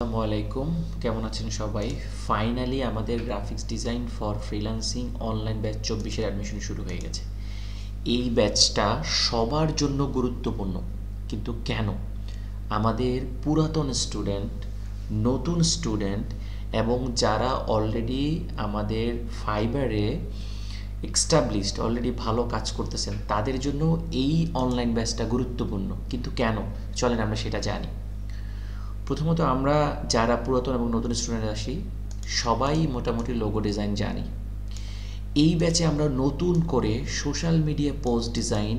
আসসালামু আলাইকুম, কেমন আছেন সবাই? ফাইনালি আমাদের graphics design for freelancing online batch 24-এর অ্যাডমিশন শুরু হয়ে গেছে। এই ব্যাচটা সবার জন্য গুরুত্বপূর্ণ। কিন্তু কেন? আমাদের পুরাতন স্টুডেন্ট, নতুন স্টুডেন্ট এবং যারা অলরেডি আমাদের ফাইবারে এক্সটাবলিশড, অলরেডি ভালো কাজ করতেছেন, তাদের জন্য এই অনলাইন ব্যাচটা গুরুত্বপূর্ণ। কিন্তু কেন? চলেন আমরা সেটা জানি। প্রথমত আমরা যারা পুরাতন এবং নতুন স্টুডেন্ট আসি সবাই মোটামুটি লোগো ডিজাইন জানি। এই ব্যাচে আমরা নতুন করে সোশ্যাল মিডিয়া পোস্ট ডিজাইন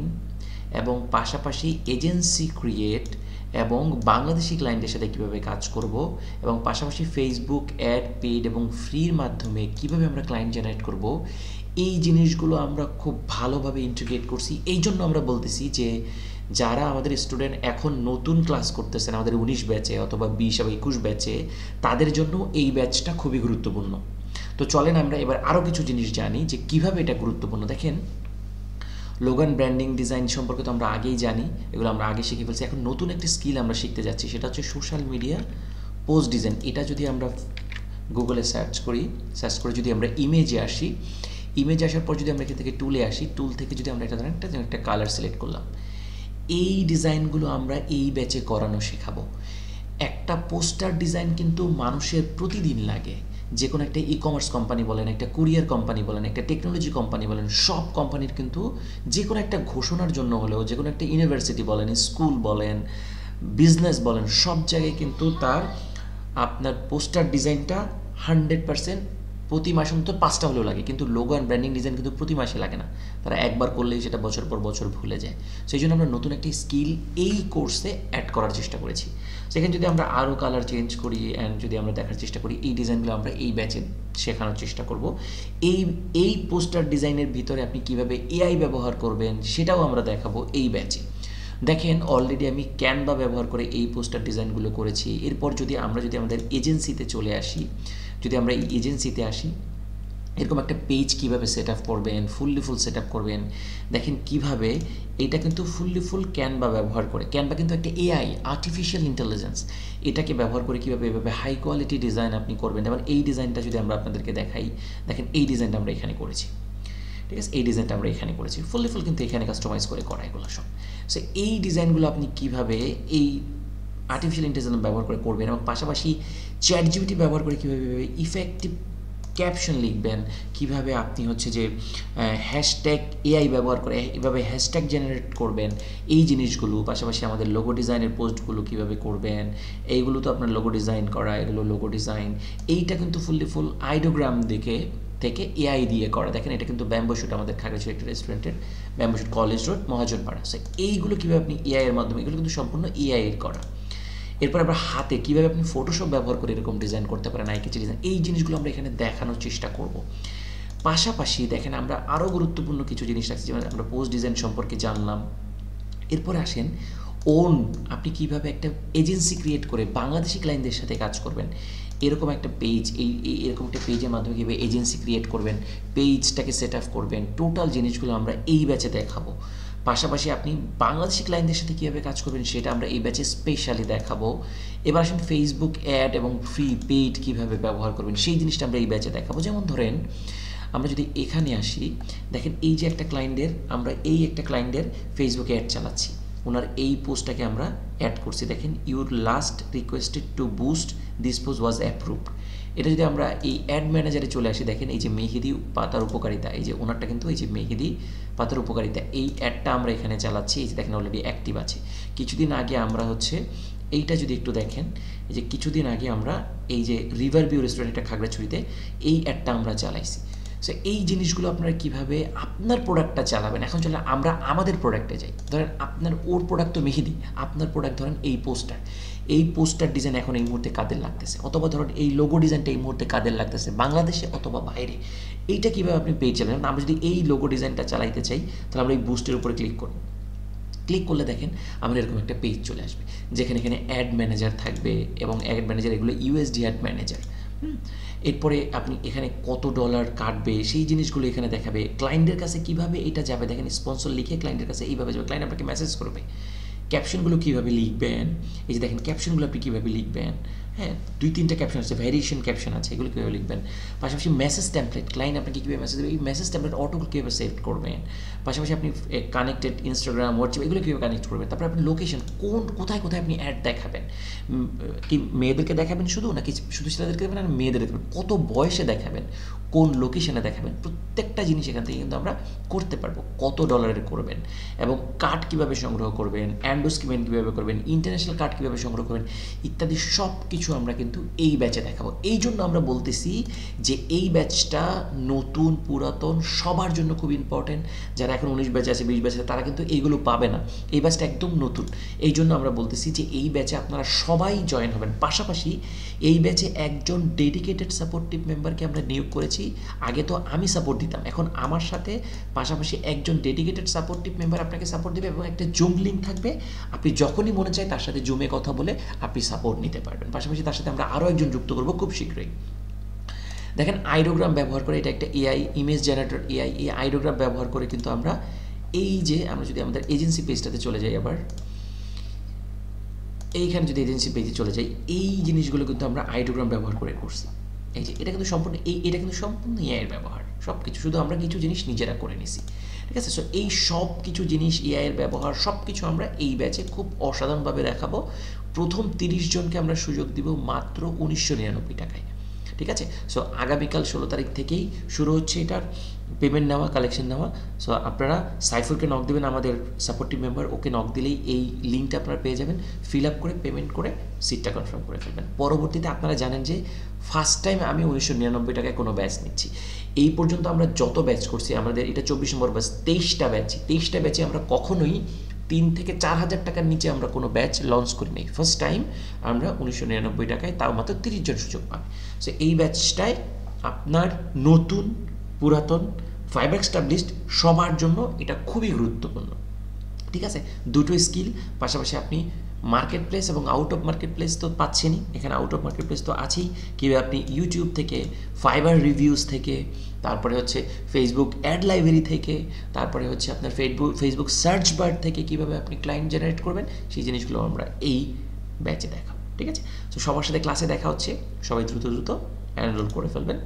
এবং পাশাপাশি এজেন্সি ক্রিয়েট এবং বাংলাদেশি ক্লায়েন্টের সাথে কীভাবে কাজ করব এবং পাশাপাশি ফেসবুক অ্যাড, পেড এবং ফ্রির মাধ্যমে কীভাবে আমরা ক্লায়েন্ট জেনারেট করব, এই জিনিসগুলো আমরা খুব ভালোভাবে ইন্টিগ্রেট করছি। এই জন্য আমরা বলতেছি যে যারা আমাদের স্টুডেন্ট এখন নতুন ক্লাস করতেছেন আমাদের 19 ব্যাচে অথবা 20 বা 21 ব্যাচে, তাদের জন্য এই ব্যাচটা খুবই গুরুত্বপূর্ণ। তো চলেন আমরা এবার আরও কিছু জিনিস জানি যে কিভাবে এটা গুরুত্বপূর্ণ। দেখেন, লোগান ব্র্যান্ডিং ডিজাইন সম্পর্কে তো আমরা আগেই জানি, এগুলো আমরা আগে শিখে ফেলছি। এখন নতুন একটি স্কিল আমরা শিখতে যাচ্ছি, সেটা হচ্ছে সোশ্যাল মিডিয়া পোস্ট ডিজাইন। এটা যদি আমরা গুগলে সার্চ করে যদি আমরা ইমেজে আসি, ইমেজে আসার পর যদি আমরা এখান থেকে টুলে আসি, টুল থেকে যদি আমরা এটা ধরেন একটা কালার সিলেক্ট করলাম, এই ডিজাইনগুলো আমরা এই ব্যাচে করানো শেখাবো। একটা পোস্টার ডিজাইন কিন্তু মানুষের প্রতিদিন লাগে। যে কোনো একটা ই কমার্স কোম্পানি বলেন, একটা কুরিয়ার কোম্পানি বলেন, একটা টেকনোলজি কোম্পানি বলেন, সব কোম্পানির কিন্তু যে কোনো একটা ঘোষণার জন্য হলেও, যে কোনো একটা ইউনিভার্সিটি বলেন, স্কুল বলেন, বিজনেস বলেন, সব জায়গায় কিন্তু তার আপনার পোস্টার ডিজাইনটা 100% প্রতি মাসে অন্তত 5টা হলেও লাগে। কিন্তু লোগো অ্যান্ড ব্র্যান্ডিং ডিজাইন কিন্তু প্রতি মাসে লাগে না, তারা একবার করলেই সেটা বছর পর বছর ভুলে যায়। সেই জন্য আমরা নতুন একটি স্কিল এই কোর্সে অ্যাড করার চেষ্টা করেছি। সেখানে যদি আমরা আরও কালার চেঞ্জ করি অ্যান্ড যদি আমরা দেখার চেষ্টা করি, এই ডিজাইনগুলো আমরা এই ব্যাচে শেখানোর চেষ্টা করব। এই পোস্টার ডিজাইনের ভিতরে আপনি কীভাবে এআই ব্যবহার করবেন সেটাও আমরা দেখাবো এই ব্যাচে। দেখেন, অলরেডি আমি ক্যানভা ব্যবহার করে এই পোস্টার ডিজাইনগুলো করেছি। এরপর যদি আমাদের এজেন্সিতে চলে আসি, যদি আমরা এই এজেন্সিতে আসি, এরকম একটা পেজ কীভাবে সেট আপ করবেন, ফুল সেট আপ করবেন। দেখেন কিভাবে এটা কিন্তু ফুল ক্যানভা ব্যবহার করে। ক্যানভা কিন্তু একটা এআই, আর্টিফিশিয়াল ইন্টেলিজেন্স। এটাকে ব্যবহার করে কীভাবে এভাবে হাই কোয়ালিটি ডিজাইন আপনি করবেন। এবং এই ডিজাইনটা যদি আমরা আপনাদেরকে দেখাই, দেখেন এই ডিজাইনটা আমরা এখানে করেছি, ঠিক আছে? এই ডিজাইনটা আমরা এখানে করেছি ফুল কিন্তু এখানে কাস্টমাইজ করে করা এগুলো সব। সো এই ডিজাইনগুলো আপনি কীভাবে এই আর্টিফিশিয়াল ইন্টেলিজেন্স ব্যবহার করে করবেন এবং পাশাপাশি চ্যাট জিপিটি ব্যবহার করে কীভাবে ইফেক্টিভ ক্যাপশন লিখবেন, কিভাবে আপনি হচ্ছে যে হ্যাশট্যাগ এআই ব্যবহার করে এভাবে হ্যাশট্যাগ জেনারেট করবেন, এই জিনিসগুলো। পাশাপাশি আমাদের লোগো ডিজাইনের পোস্টগুলো কিভাবে করবেন, এইগুলো তো আপনার লোগো ডিজাইন করা, এগুলো লোগো ডিজাইন। এইটা কিন্তু ফুল আইডিওগ্রাম থেকে এআই দিয়ে করা। দেখেন, এটা কিন্তু ব্যাম্বো শুট, আমাদের খাগড়াছড়ি একটা রেস্টুরেন্টের bamboo shoot, college road, Mahajanpara. So এইগুলো কীভাবে আপনি এআই এর মাধ্যমে, এগুলো কিন্তু সম্পূর্ণ এআই এর করা। এরপর আমরা হাতে কীভাবে আপনি ফটোশপ ব্যবহার করে এরকম ডিজাইন করতে পারেন, আইকিচি ডিজাইন, এই জিনিসগুলো আমরা এখানে দেখানোর চেষ্টা করব। পাশাপাশি দেখেন, আমরা আরও গুরুত্বপূর্ণ কিছু জিনিস রাখছি, যেমন আমরা পোস্ট ডিজাইন সম্পর্কে জানলাম। এরপরে আসেন আপনি কীভাবে একটা এজেন্সি ক্রিয়েট করে বাংলাদেশি ক্লায়েন্টদের সাথে কাজ করবেন। এরকম একটা পেজ, এরকম একটা পেজের মাধ্যমে কীভাবে এজেন্সি ক্রিয়েট করবেন, পেজটাকে সেট আপ করবেন, টোটাল জিনিসগুলো আমরা এই ব্যাচে দেখাবো। পাশাপাশি আপনি বাংলাদেশি ক্লায়েন্টদের সাথে কীভাবে কাজ করবেন সেটা আমরা এই ব্যাচে স্পেশালি দেখাবো। এবার আসেন ফেসবুক অ্যাড এবং ফ্রি পেইড কীভাবে ব্যবহার করবেন, সেই জিনিসটা আমরা এই ব্যাচে দেখাবো। যেমন ধরেন, আমরা যদি এখানে আসি, দেখেন এই যে আমরা একটা ক্লায়েন্টের ফেসবুকে অ্যাড চালাচ্ছি, ওনার এই পোস্টটাকে আমরা অ্যাড করছি। দেখেন, your last requested to boost this post was approved. এটা যদি আমরা এই অ্যাড ম্যানেজারে চলে আসি, দেখেন এই যে মেহেদি পাতার উপকারিতা, এই যে ওনারটা কিন্তু এই যে মেহেদি পাতার উপকারিতা, এই অ্যাডটা আমরা এখানে চালাচ্ছি। এই যে দেখেন অলরেডি অ্যাক্টিভ আছে। কিছুদিন আগে আমরা এইটা যদি একটু দেখেন, এই যে কিছুদিন আগে আমরা এই যে রিভার ভিউ রেস্টুরেন্টটা খাগড়াছড়িতে, এই অ্যাডটা আমরা চালাইছি। সো এই জিনিসগুলো আপনারা কীভাবে আপনার প্রোডাক্টটা চালাবেন। এখন চলে আমরা আমাদের প্রোডাক্টে যাই। ধরেন ওর প্রোডাক্ট তো মেহেদি, আপনার প্রোডাক্ট ধরেন এই পোস্টার ডিজাইন এখন এই মুহূর্তে কাদের লাগতেছে, অথবা ধরেন এই লোগো ডিজাইনটা এই মুহূর্তে কাদের লাগতেছে, বাংলাদেশে অথবা বাইরে। এইটা কীভাবে আপনি পেয়ে চালাবেন। আমরা যদি এই লোগো ডিজাইনটা চালাইতে চাই, তাহলে আমরা এই বুস্টের উপরে ক্লিক করলে দেখেন আমাদের এরকম একটা পেজ চলে আসবে, যেখানে এখানে অ্যাড ম্যানেজার থাকবে এবং অ্যাড ম্যানেজার এগুলো ইউএসডি অ্যাড ম্যানেজার। এরপরে আপনি এখানে কত ডলার কাটবে সেই জিনিসগুলো এখানে দেখাবে। ক্লায়েন্টের কাছে কীভাবে এটা যাবে, দেখেন স্পন্সর লিখে ক্লায়েন্টের কাছে এইভাবে যাবে, ক্লায়েন্ট আপনাকে মেসেজ করবে। ক্যাপশনগুলো কীভাবে লিখবেন, এই যে দেখেন ক্যাপশনগুলো আপনি কীভাবে লিখবেন, হ্যাঁ, 2-3টা ক্যাপশন আছে, ভ্যারিয়েশন ক্যাপশন আছে, এগুলো কীভাবে লিখবেন। পাশাপাশি মেসেজ টেমপ্লেট, ক্লায়েন্ট আপনাকে কীভাবে মেসেজ দেবে, এই মেসেজ টেমপ্লেট অটোগুলো কীভাবে সেভ করবেন। পাশাপাশি আপনি কানেক্টেড ইনস্টাগ্রাম, হোয়াটসঅ্যাপ এগুলো কীভাবে কানেক্ট করবেন। তারপরে আপনি লোকেশন, কোথায় কোথায় আপনি অ্যাড দেখাবেন, কি মেয়েদেরকে দেখাবেন শুধু, নাকি শুধু ছেলেদেরকে দেবেন, আর মেয়েদের দেবেন, কত বয়সে দেখাবেন, কোন লোকেশনে দেখাবেন, প্রত্যেকটা জিনিস এখান থেকে কিন্তু আমরা করতে পারবো। কত ডলারের করবেন, এবং কার্ড কীভাবে সংগ্রহ করবেন, অ্যান্ডোস্কিমেন্ট কীভাবে করবেন, ইন্টারন্যাশনাল কার্ড কীভাবে সংগ্রহ করবেন, ইত্যাদি সব কিছু আমরা কিন্তু এই ব্যাচে দেখাবো। এই জন্য আমরা বলতেছি যে এই ব্যাচটা নতুন পুরাতন সবার জন্য খুব ইম্পর্টেন্ট। যারা এখন 19 ব্যাচ আছে, 20 ব্যাচ আছে, তারা কিন্তু এইগুলো পাবে না। এই ব্যাচটা একদম নতুন, এই জন্য আমরা বলতেছি যে এই ব্যাচে আপনারা সবাই জয়েন হবেন। পাশাপাশি এই ব্যাচে একজন ডেডিকেটেড সাপোর্টিভ মেম্বারকে আমরা নিয়োগ করেছি। আগে তো আমি সাপোর্ট দিতাম, এখন আমার সাথে পাশাপাশি একজন ডেডিকেটেড সাপোর্টিভ মেম্বার আপনাকে সাপোর্ট দেবে, এবং একটা জুম লিঙ্ক থাকবে। আপনি যখনই মনে চায় তার সাথে জুমে কথা বলে আপনি সাপোর্ট নিতে পারবেন। পাশাপাশি তার সাথে আমরা আরও একজন যুক্ত করবো খুব শীঘ্রই। দেখেন, আইডোগ্রাম ব্যবহার করে, এটা একটা এআই ইমেজ জেনারেটর এআই, এই আইডোগ্রাম ব্যবহার করে কিন্তু আমরা এই যে আমরা যদি আমাদের এজেন্সি পেজটাতে চলে যাই, আবার এইখানে যদি এজেন্সি পেজে চলে যাই, এই জিনিসগুলো কিন্তু আমরা আইডোগ্রাম ব্যবহার করে করছি। এই যে এটা কিন্তু সম্পূর্ণ এটা কিন্তু সম্পূর্ণ এআইয়ের ব্যবহার, সব কিছু, শুধু আমরা কিছু জিনিস নিজেরা করে নিছি, ঠিক আছে। সো এই সব কিছু জিনিস এআইয়ের ব্যবহার সব কিছু আমরা এই ব্যাচে খুব অসাধারণভাবে দেখাবো। প্রথম 30 জনকে আমরা সুযোগ দিব মাত্র 1999 টাকায়, ঠিক আছে। সো আগামীকাল 16 তারিখ থেকেই শুরু হচ্ছে এটার পেমেন্ট নেওয়া, কালেকশন নেওয়া। সো আপনারা সাইফুরকে নক দেবেন, আমাদের সাপোর্টিভ মেম্বার, ওকে নক দিলেই এই লিঙ্কটা আপনারা পেয়ে যাবেন। ফিল আপ করে পেমেন্ট করে সিটটা কনফার্ম করে ফেলবেন। পরবর্তীতে আপনারা জানেন যে ফার্স্ট টাইম আমি 1999 টাকায় কোনো ব্যাচ নিচ্ছি। এই পর্যন্ত আমরা যত ব্যাচ করছি, আমাদের এটা 24 নম্বর ব্যাচ, 23টা ব্যাচে আমরা কখনোই 3 থেকে 4 হাজার টাকার নিচে আমরা কোনো ব্যাচ লঞ্চ করি নাই। ফার্স্ট টাইম আমরা 1999 টাকায়, তাও মাত্র 30 জন সুযোগ পাবে। সো এই ব্যাচটায় আপনার নতুন পুরাতন ফাইবার এস্টাবলিশড সবার জন্য এটা খুবই গুরুত্বপূর্ণ, ঠিক আছে। দুটো স্কিল, পাশাপাশি আপনি মার্কেট প্লেস এবং আউট অফ মার্কেট প্লেস তো পাচ্ছেনই, এখানে আউট অফ মার্কেট প্লেস তো আছেই। কীভাবে আপনি ইউটিউব থেকে, ফাইবার রিভিউজ থেকে, তারপরে হচ্ছে ফেসবুক অ্যাড লাইব্রেরি থেকে, তারপরে হচ্ছে আপনার ফেসবুক সার্চ বার থেকে কীভাবে আপনি ক্লায়েন্ট জেনারেট করবেন, সেই জিনিসগুলো আমরা এই ব্যাচে দেখাবো, ঠিক আছে। তো সবার সাথে ক্লাসে দেখা হচ্ছে, সবাই দ্রুত এনরোল করে ফেলবেন।